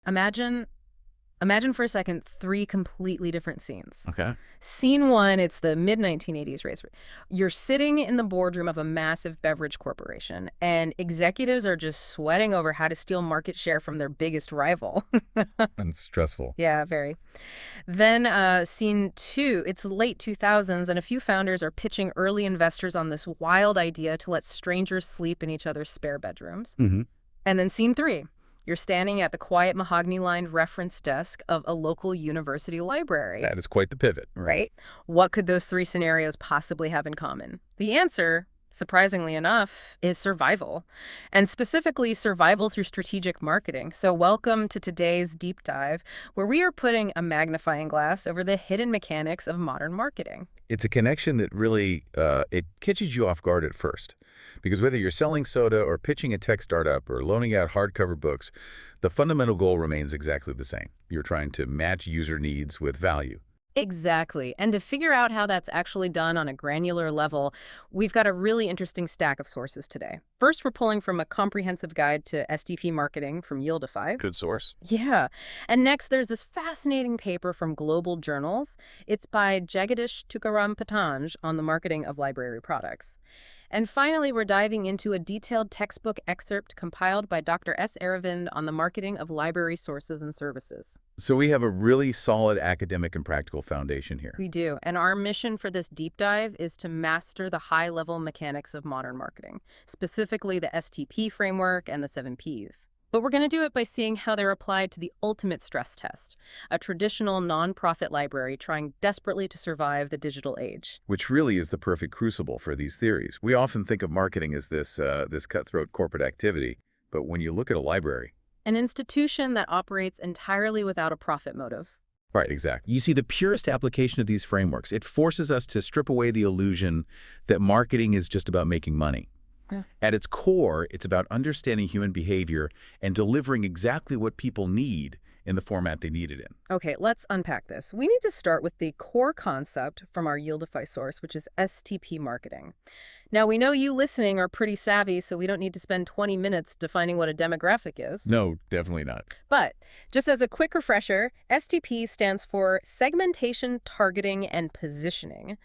Imagine Imagine for a second three completely different scenes. Okay. Scene one, it's the mid-1980s race. You're sitting in the boardroom of a massive beverage corporation, and executives are just sweating over how to steal market share from their biggest rival. And stressful. Yeah, very. Then scene two, it's the late 2000s, and a few founders are pitching early investors on this wild idea to let strangers sleep in each other's spare bedrooms. Mm-hmm. And then scene three, you're standing at the quiet mahogany-lined reference desk of a local university library. That is quite the pivot. Right? What could those three scenarios possibly have in common? The answer, surprisingly enough, is survival, and specifically survival through strategic marketing. So welcome to today's deep dive, where we are putting a magnifying glass over the hidden mechanics of modern marketing. It's a connection that really, it catches you off guard at first. Because whether you're selling soda or pitching a tech startup or loaning out hardcover books, the fundamental goal remains exactly the same. You're trying to match user needs with value. Exactly. And to figure out how that's actually done on a granular level, we've got a really interesting stack of sources today. First, we're pulling from a comprehensive guide to SDP marketing from Yieldify. Good source. Yeah. And next, there's this fascinating paper from Global Journals. It's by Jagadish Tukaram Patanj on the marketing of library products. And finally, we're diving into a detailed textbook excerpt compiled by Dr. S. Aravind on the marketing of library sources and services. So we have a really solid academic and practical foundation here. We do. And our mission for this deep dive is to master the high-level mechanics of modern marketing, specifically the STP framework and the 7 Ps. But we're going to do it by seeing how they're applied to the ultimate stress test, a traditional nonprofit library trying desperately to survive the digital age. Which really is the perfect crucible for these theories. We often think of marketing as this cutthroat corporate activity, but when you look at a library... An institution that operates entirely without a profit motive. Right, exactly. You see, the purest application of these frameworks, it forces us to strip away the illusion that marketing is just about making money. Yeah. At its core, it's about understanding human behavior and delivering exactly what people need in the format they need it in. Okay, let's unpack this. We need to start with the core concept from our Yieldify source, which is STP marketing. Now, we know you listening are pretty savvy, so we don't need to spend 20 minutes defining what a demographic is. No, definitely not. But just as a quick refresher, STP stands for segmentation, targeting, and positioning.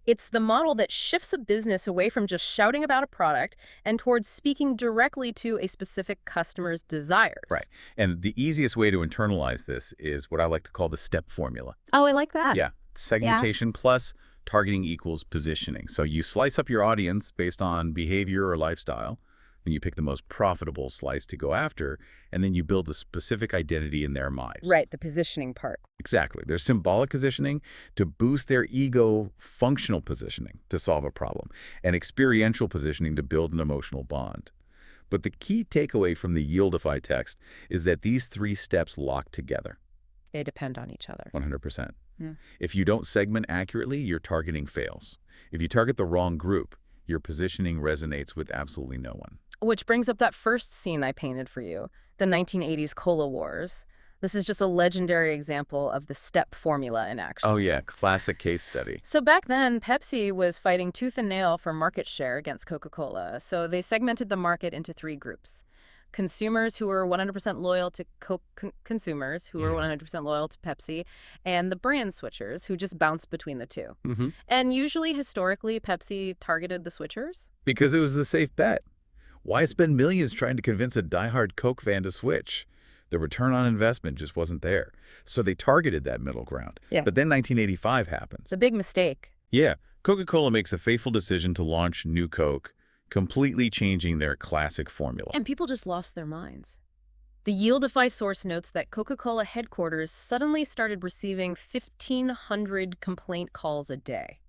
It's the model that shifts a business away from just shouting about a product and towards speaking directly to a specific customer's desires. Right. And the easiest way to internalize this is what I like to call the STEP formula. Oh, I like that. Yeah. Segmentation plus targeting equals positioning. So you slice up your audience based on behavior or lifestyle, and you pick the most profitable slice to go after, and then you build a specific identity in their minds. Right, the positioning part. Exactly. There's symbolic positioning to boost their ego, functional positioning to solve a problem, and experiential positioning to build an emotional bond. But the key takeaway from the Yieldify text is that these three steps lock together. They depend on each other. 100%. Yeah. If you don't segment accurately, your targeting fails. If you target the wrong group, your positioning resonates with absolutely no one. Which brings up that first scene I painted for you, the 1980s Cola Wars. This is just a legendary example of the STEP formula in action. Oh yeah, classic case study. So back then, Pepsi was fighting tooth and nail for market share against Coca-Cola. So they segmented the market into three groups. Consumers who were 100% loyal to Coke consumers who were 100% loyal to Pepsi, and the brand switchers who just bounced between the two. Mm-hmm. And usually, historically, Pepsi targeted the switchers. Because it was the safe bet. Why spend millions trying to convince a diehard Coke fan to switch? The return on investment just wasn't there. So they targeted that middle ground. Yeah. But then 1985 happens. The big mistake. Yeah, Coca-Cola makes a fateful decision to launch New Coke, completely changing their classic formula. And people just lost their minds. The Yieldify source notes that Coca-Cola headquarters suddenly started receiving 1,500 complaint calls a day,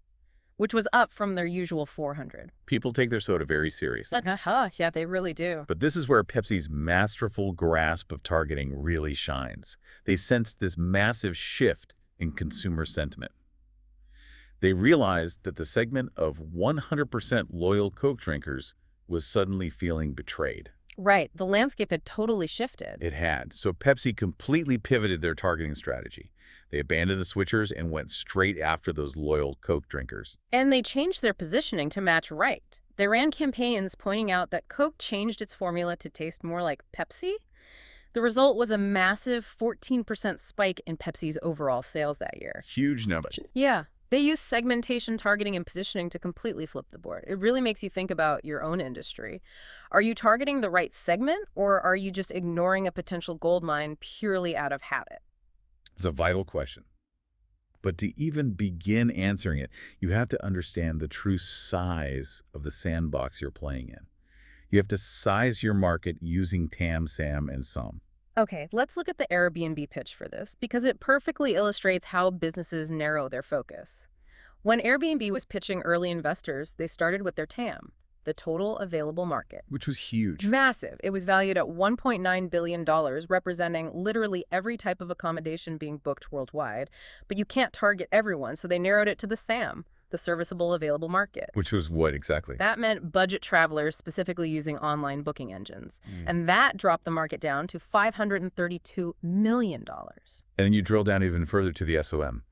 which was up from their usual 400. People take their soda very seriously. Yeah, they really do. But this is where Pepsi's masterful grasp of targeting really shines. They sensed this massive shift in consumer sentiment. They realized that the segment of 100% loyal Coke drinkers was suddenly feeling betrayed. Right. The landscape had totally shifted. It had. So Pepsi completely pivoted their targeting strategy. They abandoned the switchers and went straight after those loyal Coke drinkers. And they changed their positioning to match right. They ran campaigns pointing out that Coke changed its formula to taste more like Pepsi. The result was a massive 14% spike in Pepsi's overall sales that year. Huge number. Yeah, they use segmentation, targeting, and positioning to completely flip the board. It really makes you think about your own industry. Are you targeting the right segment, or are you just ignoring a potential gold mine purely out of habit? It's a vital question. But to even begin answering it, you have to understand the true size of the sandbox you're playing in. You have to size your market using TAM, SAM, and SUM. Okay, let's look at the Airbnb pitch for this because it perfectly illustrates how businesses narrow their focus. When Airbnb was pitching early investors, they started with their TAM, the total available market. Which was huge. Massive. It was valued at $1.9 billion, representing literally every type of accommodation being booked worldwide. But you can't target everyone, so they narrowed it to the SAM, the serviceable available market. Which was what exactly? That meant budget travelers specifically using online booking engines. And that dropped the market down to $532 million. And then you drill down even further to the SOM,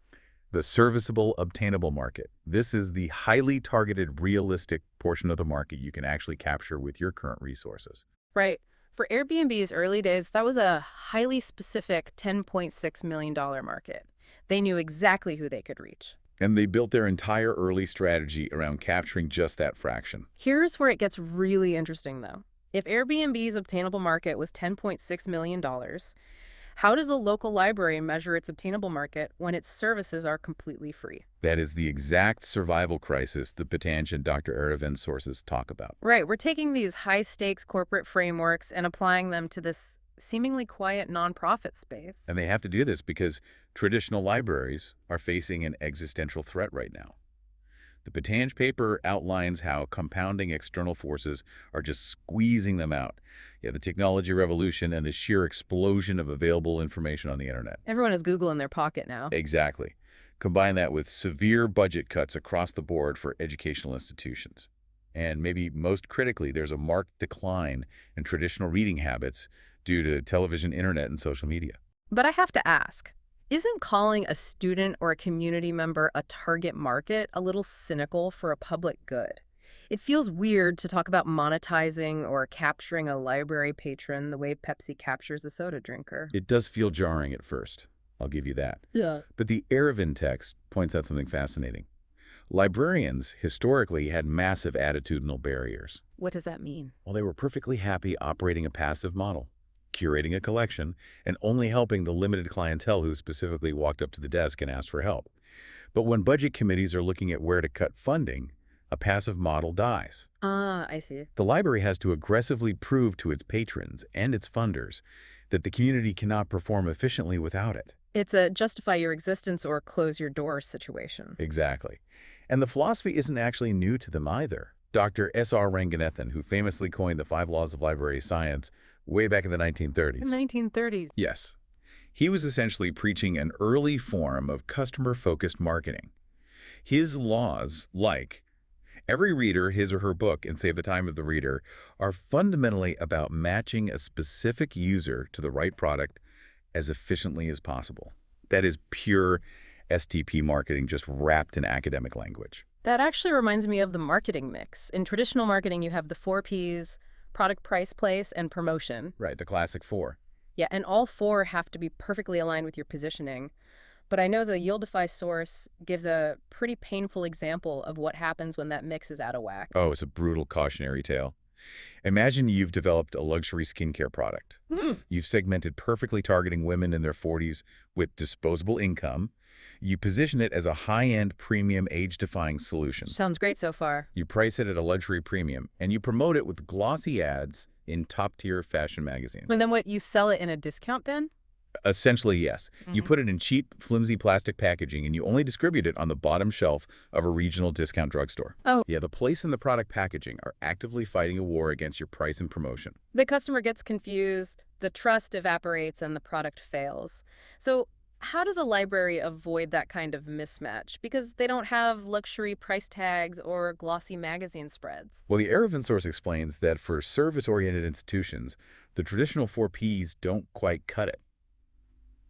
the serviceable obtainable market. This is the highly targeted, realistic portion of the market you can actually capture with your current resources. Right. For Airbnb's early days, that was a highly specific $10.6 million market. They knew exactly who they could reach. And they built their entire early strategy around capturing just that fraction. Here's where it gets really interesting, though. If Airbnb's obtainable market was $10.6 million, how does a local library measure its obtainable market when its services are completely free? That is the exact survival crisis the Patanj and Dr. Aravind sources talk about. Right. We're taking these high-stakes corporate frameworks and applying them to this seemingly quiet nonprofit space. And they have to do this because traditional libraries are facing an existential threat right now. The Patanj paper outlines how compounding external forces are just squeezing them out. Yeah, the technology revolution and the sheer explosion of available information on the internet. Everyone has Google in their pocket now. Exactly. Combine that with severe budget cuts across the board for educational institutions. And maybe most critically, there's a marked decline in traditional reading habits due to television, internet, and social media. But I have to ask, isn't calling a student or a community member a target market a little cynical for a public good? It feels weird to talk about monetizing or capturing a library patron the way Pepsi captures a soda drinker. It does feel jarring at first. I'll give you that. Yeah. But the Aravind text points out something fascinating. Librarians historically had massive attitudinal barriers. What does that mean? Well, they were perfectly happy operating a passive model, curating a collection, and only helping the limited clientele who specifically walked up to the desk and asked for help. But when budget committees are looking at where to cut funding, a passive model dies. Ah, I see. The library has to aggressively prove to its patrons and its funders that the community cannot perform efficiently without it. It's a justify your existence or close your door situation. Exactly. And the philosophy isn't actually new to them either. Dr. S.R. Ranganathan, who famously coined the 5 laws of library science way back in the 1930s. The 1930s. Yes. He was essentially preaching an early form of customer-focused marketing. His laws, like every reader, his or her book, and save the time of the reader, are fundamentally about matching a specific user to the right product as efficiently as possible. That is pure STP marketing, just wrapped in academic language. That actually reminds me of the marketing mix. In traditional marketing, you have the 4 Ps, product, price, place, and promotion. Right, the classic 4. Yeah, and all 4 have to be perfectly aligned with your positioning. But I know the Yieldify source gives a pretty painful example of what happens when that mix is out of whack. Oh, it's a brutal cautionary tale. Imagine you've developed a luxury skincare product. You've segmented perfectly targeting women in their 40s with disposable income. You position it as a high-end, premium, age-defying solution. Sounds great so far. You price it at a luxury premium, and you promote it with glossy ads in top-tier fashion magazines. And then what, you sell it in a discount bin? Essentially, yes. You put it in cheap, flimsy plastic packaging, and you only distribute it on the bottom shelf of a regional discount drugstore. Oh. Yeah, the place and the product packaging are actively fighting a war against your price and promotion. The customer gets confused, the trust evaporates, and the product fails. So how does a library avoid that kind of mismatch? Because they don't have luxury price tags or glossy magazine spreads. Well, the Aravind source explains that for service-oriented institutions, the traditional 4 Ps don't quite cut it.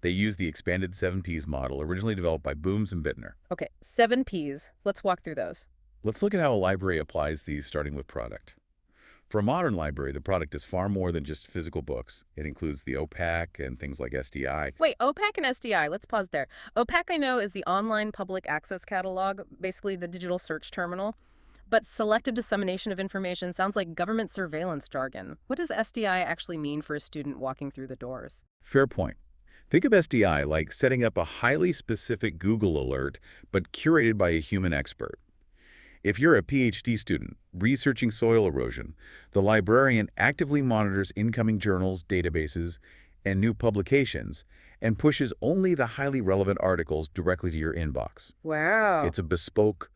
They use the expanded 7 Ps model originally developed by Booms and Bittner. Okay, 7 Ps. Let's walk through those. Let's look at how a library applies these, starting with product. For a modern library, the product is far more than just physical books. It includes the OPAC and things like SDI. Wait, OPAC and SDI, let's pause there. OPAC I know is the online public access catalog, basically the digital search terminal. But selective dissemination of information sounds like government surveillance jargon. What does SDI actually mean for a student walking through the doors? Fair point. Think of SDI like setting up a highly specific Google alert, but curated by a human expert. If you're a PhD student researching soil erosion, the librarian actively monitors incoming journals, databases, and new publications, and pushes only the highly relevant articles directly to your inbox. Wow. It's a bespoke,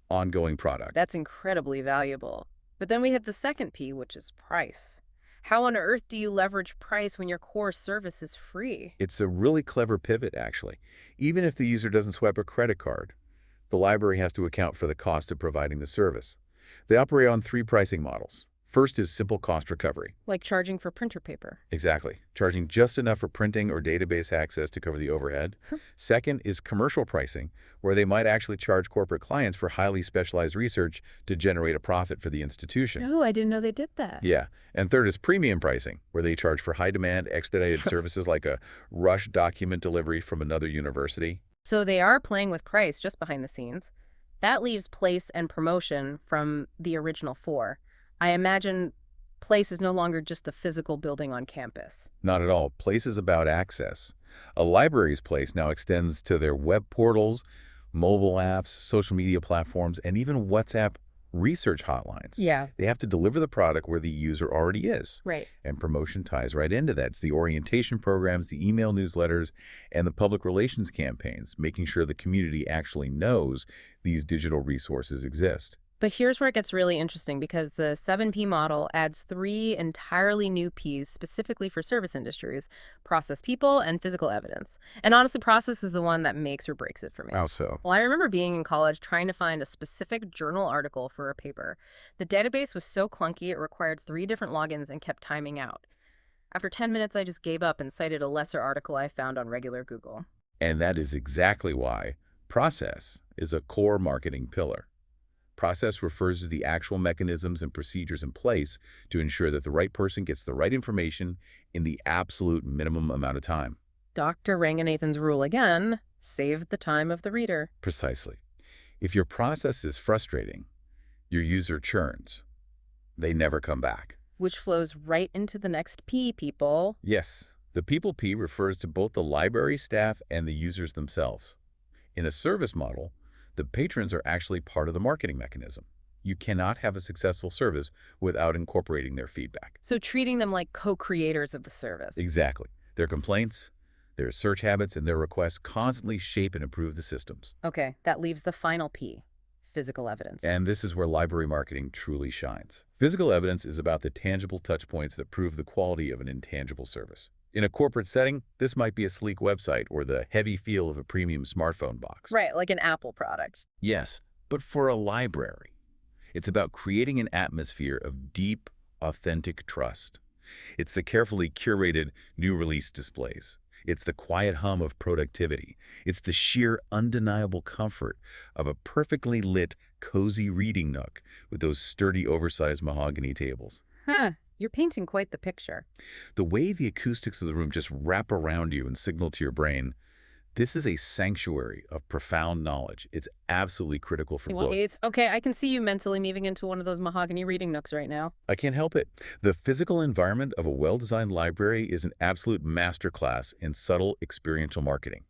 ongoing product. That's incredibly valuable. But then we hit the second P, which is price. How on earth do you leverage price when your core service is free? It's a really clever pivot, actually. Even if the user doesn't swipe a credit card, the library has to account for the cost of providing the service. They operate on three pricing models. First is simple cost recovery. Like charging for printer paper. Exactly. Charging just enough for printing or database access to cover the overhead. Second is commercial pricing, where they might actually charge corporate clients for highly specialized research to generate a profit for the institution. Oh, I didn't know they did that. Yeah. And third is premium pricing, where they charge for high-demand, expedited services like a rush document delivery from another university. So they are playing with price just behind the scenes. That leaves place and promotion from the original four. I imagine place is no longer just the physical building on campus. Not at all. Place is about access. A library's place now extends to their web portals, mobile apps, social media platforms, and even WhatsApp research hotlines. Yeah. They have to deliver the product where the user already is. Right. And promotion ties right into that. It's the orientation programs, the email newsletters, and the public relations campaigns, making sure the community actually knows these digital resources exist. But here's where it gets really interesting because the 7P model adds three entirely new Ps specifically for service industries: process, people, and physical evidence. And honestly, process is the one that makes or breaks it for me. How so? Well, I remember being in college trying to find a specific journal article for a paper. The database was so clunky it required 3 different logins and kept timing out. After 10 minutes, I just gave up and cited a lesser article I found on regular Google. And that is exactly why process is a core marketing pillar. Process refers to the actual mechanisms and procedures in place to ensure that the right person gets the right information in the absolute minimum amount of time. Dr. Ranganathan's rule again: save the time of the reader. Precisely. If your process is frustrating, your user churns. They never come back. Which flows right into the next P, people. Yes, the people P refers to both the library staff and the users themselves. In a service model, the patrons are actually part of the marketing mechanism. You cannot have a successful service without incorporating their feedback. So treating them like co-creators of the service. Exactly. Their complaints, their search habits, and their requests constantly shape and improve the systems. Okay, that leaves the final P: physical evidence. And this is where library marketing truly shines. Physical evidence is about the tangible touch points that prove the quality of an intangible service. In a corporate setting, this might be a sleek website or the heavy feel of a premium smartphone box. Right, like an Apple product. Yes, but for a library, it's about creating an atmosphere of deep, authentic trust. It's the carefully curated new release displays. It's the quiet hum of productivity. It's the sheer, undeniable comfort of a perfectly lit, cozy reading nook with those sturdy, oversized mahogany tables. Huh, you're painting quite the picture. The way the acoustics of the room just wrap around you and signal to your brain, this is a sanctuary of profound knowledge. It's absolutely critical for Well, book. it's okay. I can see you mentally moving into one of those mahogany reading nooks right now. I can't help it. The physical environment of a well-designed library is an absolute masterclass in subtle experiential marketing.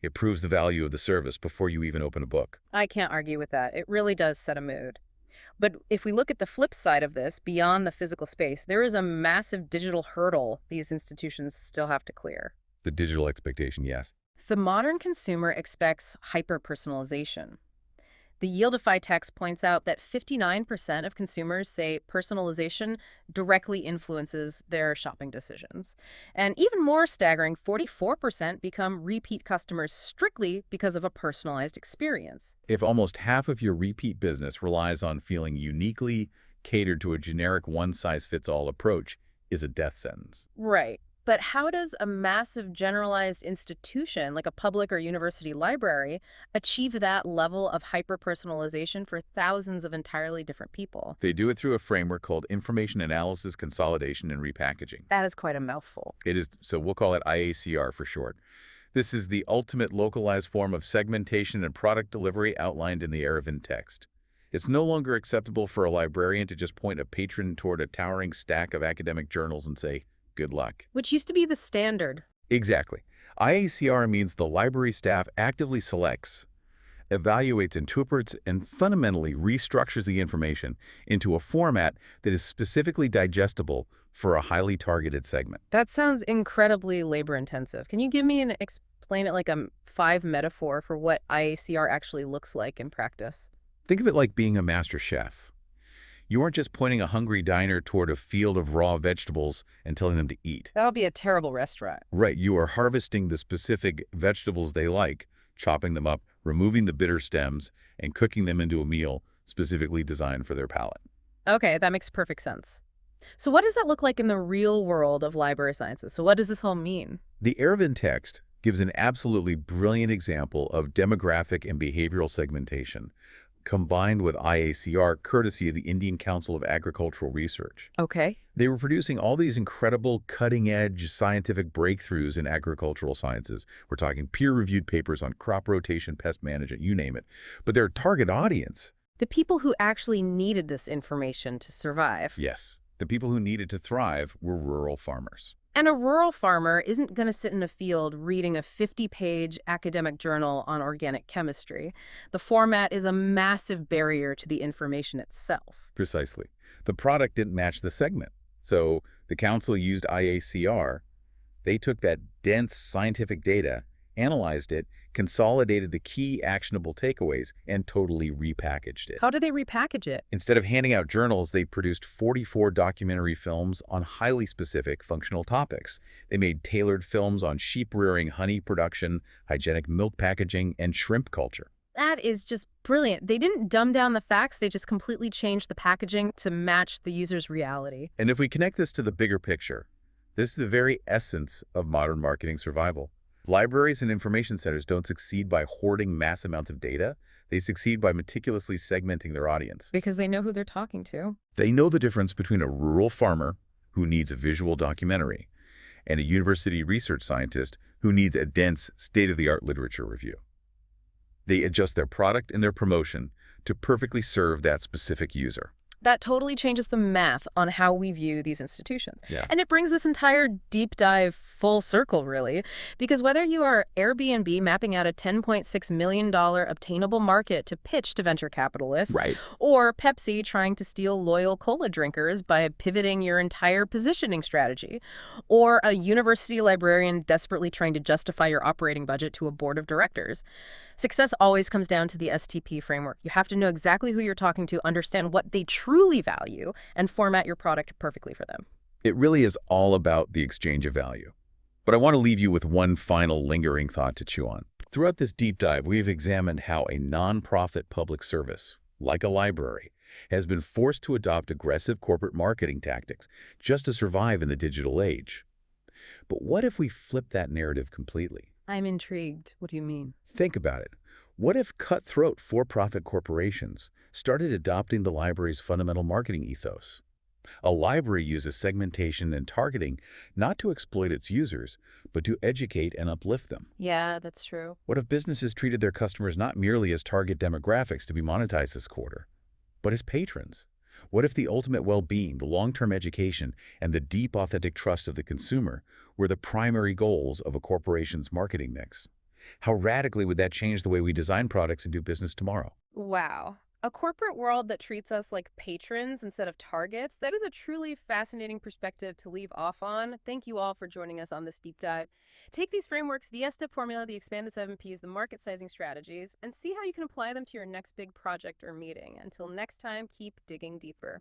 It proves the value of the service before you even open a book. I can't argue with that. It really does set a mood. But if we look at the flip side of this, beyond the physical space, there is a massive digital hurdle these institutions still have to clear. The digital expectation, yes. The modern consumer expects hyper-personalization. The Yieldify text points out that 59% of consumers say personalization directly influences their shopping decisions. And even more staggering, 44% become repeat customers strictly because of a personalized experience. If almost half of your repeat business relies on feeling uniquely catered to a generic one-size-fits-all approach, is a death sentence. Right. But how does a massive generalized institution like a public or university library achieve that level of hyper-personalization for thousands of entirely different people? They do it through a framework called information analysis, consolidation, and repackaging. That is quite a mouthful. It is, so we'll call it IACR for short. This is the ultimate localized form of segmentation and product delivery outlined in the Erevin text. It's no longer acceptable for a librarian to just point a patron toward a towering stack of academic journals and say, good luck. Which used to be the standard. Exactly. IACR means the library staff actively selects, evaluates, interprets, and fundamentally restructures the information into a format that is specifically digestible for a highly targeted segment. That sounds incredibly labor-intensive. Can you give me and explain it like a five metaphor for what IACR actually looks like in practice? Think of it like being a master chef. You aren't just pointing a hungry diner toward a field of raw vegetables and telling them to eat. That'll be a terrible restaurant. Right, you are harvesting the specific vegetables they like, chopping them up, removing the bitter stems, and cooking them into a meal specifically designed for their palate. Okay, that makes perfect sense. So what does that look like in the real world of library sciences? So what does this all mean? The Erevin text gives an absolutely brilliant example of demographic and behavioral segmentation, combined with IACR courtesy of the Indian Council of Agricultural Research. Okay. They were producing all these incredible cutting-edge scientific breakthroughs in agricultural sciences. We're talking peer-reviewed papers on crop rotation, pest management, you name it. But their target audience, The people who actually needed this information to survive. yes, the people who needed to thrive were rural farmers. And a rural farmer isn't going to sit in a field reading a 50-page academic journal on organic chemistry. The format is a massive barrier to the information itself. Precisely. The product didn't match the segment. So the council used IACR. They took that dense scientific data, analyzed it, consolidated the key actionable takeaways, and totally repackaged it. How do they repackage it? Instead of handing out journals, they produced 44 documentary films on highly specific functional topics. They made tailored films on sheep rearing, honey production, hygienic milk packaging, and shrimp culture. That is just brilliant. They didn't dumb down the facts, they just completely changed the packaging to match the user's reality. And if we connect this to the bigger picture, this is the very essence of modern marketing survival. Libraries and information centers don't succeed by hoarding mass amounts of data. They succeed by meticulously segmenting their audience. Because they know who they're talking to. They know the difference between a rural farmer who needs a visual documentary and a university research scientist who needs a dense, state-of-the-art literature review. They adjust their product and their promotion to perfectly serve that specific user. That totally changes the math on how we view these institutions. Yeah. And it brings this entire deep dive full circle, really, because whether you are Airbnb mapping out a $10.6 million obtainable market to pitch to venture capitalists, Right. or Pepsi trying to steal loyal cola drinkers by pivoting your entire positioning strategy, or a university librarian desperately trying to justify your operating budget to a board of directors, success always comes down to the STP framework. You have to know exactly who you're talking to, understand what they truly value, and format your product perfectly for them. It really is all about the exchange of value. But I want to leave you with one final lingering thought to chew on. Throughout this deep dive, we've examined how a nonprofit public service, like a library, has been forced to adopt aggressive corporate marketing tactics just to survive in the digital age. But what if we flip that narrative completely? I'm intrigued. What do you mean? Think about it. What if cutthroat for-profit corporations started adopting the library's fundamental marketing ethos? A library uses segmentation and targeting not to exploit its users, but to educate and uplift them. Yeah, that's true. What if businesses treated their customers not merely as target demographics to be monetized this quarter, but as patrons? What if the ultimate well-being, the long-term education, and the deep, authentic trust of the consumer were the primary goals of a corporation's marketing mix? How radically would that change the way we design products and do business tomorrow? Wow. A corporate world that treats us like patrons instead of targets, that is a truly fascinating perspective to leave off on. Thank you all for joining us on this deep dive. Take these frameworks, the S-step formula, the expanded 7Ps, the market sizing strategies, and see how you can apply them to your next big project or meeting. Until next time, keep digging deeper.